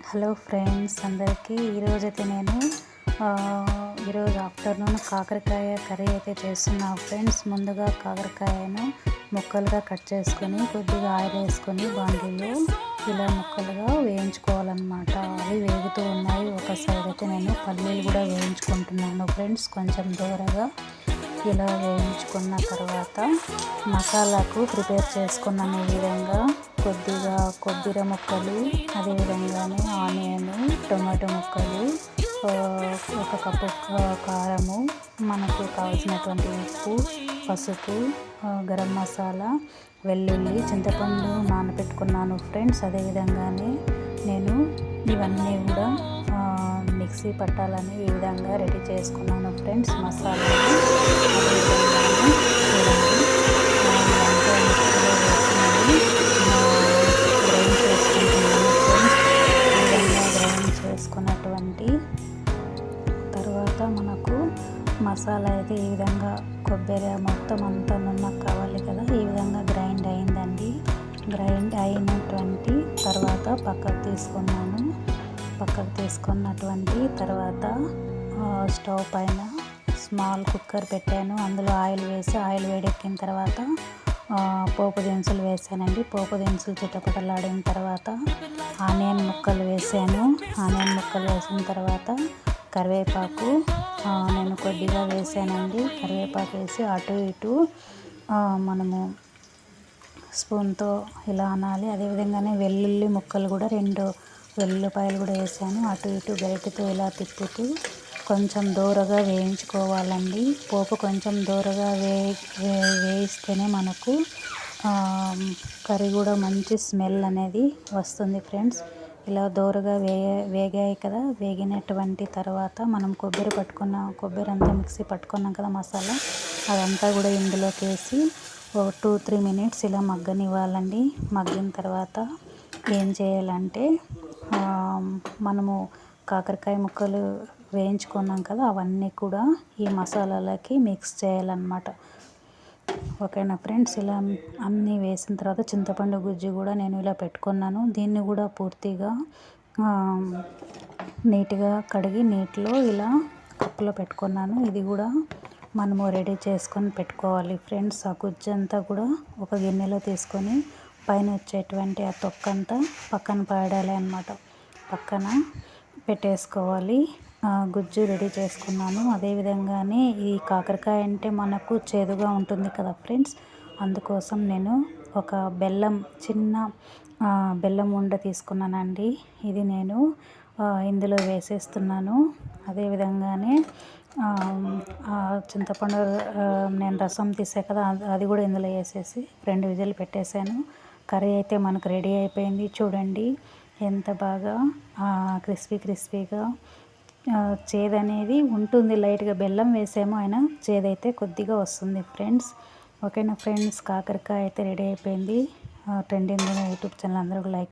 Hello friends అందరికీ ఈరోజైతే నేను ఈరోజు ఆఫ్టర్నూన్ కాకరకాయ కర్రీ అయితే చేస్తున్నాను ఫ్రెండ్స్. ముందుగా కాకరకాయను ముక్కలుగా కట్ చేసుకొని కొద్దిగా ఆయిల్ వేసుకొని బాండీలో ఇలా ముక్కలుగా వేయించుకోవాలన్నమాట. అవి వేగుతూ ఉన్నాయి. ఒక సైడ్ అయితే నేను పల్లీలు కూడా వేయించుకుంటున్నాను ఫ్రెండ్స్. కొంచెం దూరగా ఇలా వేయించుకున్న తర్వాత మసాలాకు ప్రిపేర్ చేసుకున్నాను. ఈ విధంగా కొద్దిగా కొబ్బరి ముక్కలు, అదేవిధంగానే ఆనియన్, టొమాటో ముక్కలు, ఒక కప్పు కారము, మనకు కావాల్సినటువంటి ఉప్పు, పసుపు, గరం మసాలా, వెల్లుల్లి, చింతపండు నానబెట్టుకున్నాను ఫ్రెండ్స్. అదేవిధంగానే నేను ఇవన్నీ కూడా మిక్సీ పట్టాలని ఈ విధంగా రెడీ చేసుకున్నాను ఫ్రెండ్స్. మసాలాలు గ్రైండ్ చేసుకుంటున్నాను ఫ్రెండ్స్. ఈ విధంగా గ్రైండ్ చేసుకున్నటువంటి తర్వాత మనకు మసాలా అయితే ఈ విధంగా కొబ్బరి మొత్తం అంతా నున్న కావాలి కదా, ఈ విధంగా గ్రైండ్ అయిందండి. గ్రైండ్ అయినటువంటి తర్వాత పక్కకు తీసుకున్నటువంటి తర్వాత స్టవ్ పైన స్మాల్ కుక్కర్ పెట్టాను. అందులో ఆయిల్ వేసి ఆయిల్ వేడెక్కిన తర్వాత పోపు దినుసులు వేసానండి. పోపు దినుసులు చిటపటలాడిన తర్వాత ఆనియన్ ముక్కలు వేసాను. ఆనియన్ ముక్కలు వేసిన తర్వాత కరివేపాకు నేను కొద్దిగా వేసానండి. కరివేపాకు వేసి అటు ఇటు మనము స్పూన్తో ఇలా అనాలి. అదేవిధంగానే వెల్లుల్లి ముక్కలు కూడా 2 వెల్లుల్లిపాయలు కూడా వేసాను. అటు ఇటు గరిటెతో ఇలా తిప్పుతూ కొంచెం దూరగా వేయించుకోవాలండి. పోపు కొంచెం దూరగా వేయిస్తేనే మనకు కర్రీ కూడా మంచి స్మెల్ అనేది వస్తుంది ఫ్రెండ్స్. ఇలా దూరగా వేగాయి కదా, వేగినటువంటి తర్వాత మనం కొబ్బరి అంతా మిక్సీ పట్టుకున్నాం కదా మసాలా, అదంతా కూడా ఇందులోకి వేసి ఒక 2-3 మినిట్స్ ఇలా మగ్గనివ్వాలండి. మగ్గిన తర్వాత ఏం చేయాలంటే మనము కాకరకాయ ముక్కలు వేయించుకున్నాం కదా, అవన్నీ కూడా ఈ మసాలాలకి మిక్స్ చేయాలన్నమాట. ఓకేనా ఫ్రెండ్స్. ఇలా అన్నీ వేసిన తర్వాత చింతపండు గుజ్జు కూడా నేను ఇలా పెట్టుకున్నాను. దీన్ని కూడా పూర్తిగా నీట్గా కడిగి నీటిలో ఇలా కప్పులో పెట్టుకున్నాను. ఇది కూడా మనము రెడీ చేసుకొని పెట్టుకోవాలి ఫ్రెండ్స్. ఆ గుజ్జు అంతా కూడా ఒక గిన్నెలో తీసుకొని పైన వచ్చేటువంటి ఆ తొక్కంతా పక్కన పడాలి అన్నమాట. పక్కన పెట్టేసుకోవాలి. గుజ్జు రెడీ చేసుకున్నాను. అదేవిధంగానే ఈ కాకరకాయ అంటే మనకు చేదుగా ఉంటుంది కదా ఫ్రెండ్స్. అందుకోసం నేను ఒక చిన్న బెల్లం ఉండ తీసుకున్నానండి. ఇది నేను ఇందులో వేసేస్తున్నాను. అదేవిధంగానే చింతపండు నేను రసం తీసా కదా, అది కూడా ఇందులో వేసేసి 2 విజిల్ పెట్టేశాను. కర్రీ అయితే మనకు రెడీ అయిపోయింది. చూడండి ఎంత బాగా క్రిస్పీగా. చేదు అనేది ఉంటుంది లైట్గా, బెల్లం వేసాము, అయినా చేదైతే కొద్దిగా వస్తుంది ఫ్రెండ్స్. ఓకేనా ఫ్రెండ్స్, కాకరకాయ అయితే రెడీ అయిపోయింది. ట్రెండింగ్ యూట్యూబ్ ఛానల్ అందరూ లైక్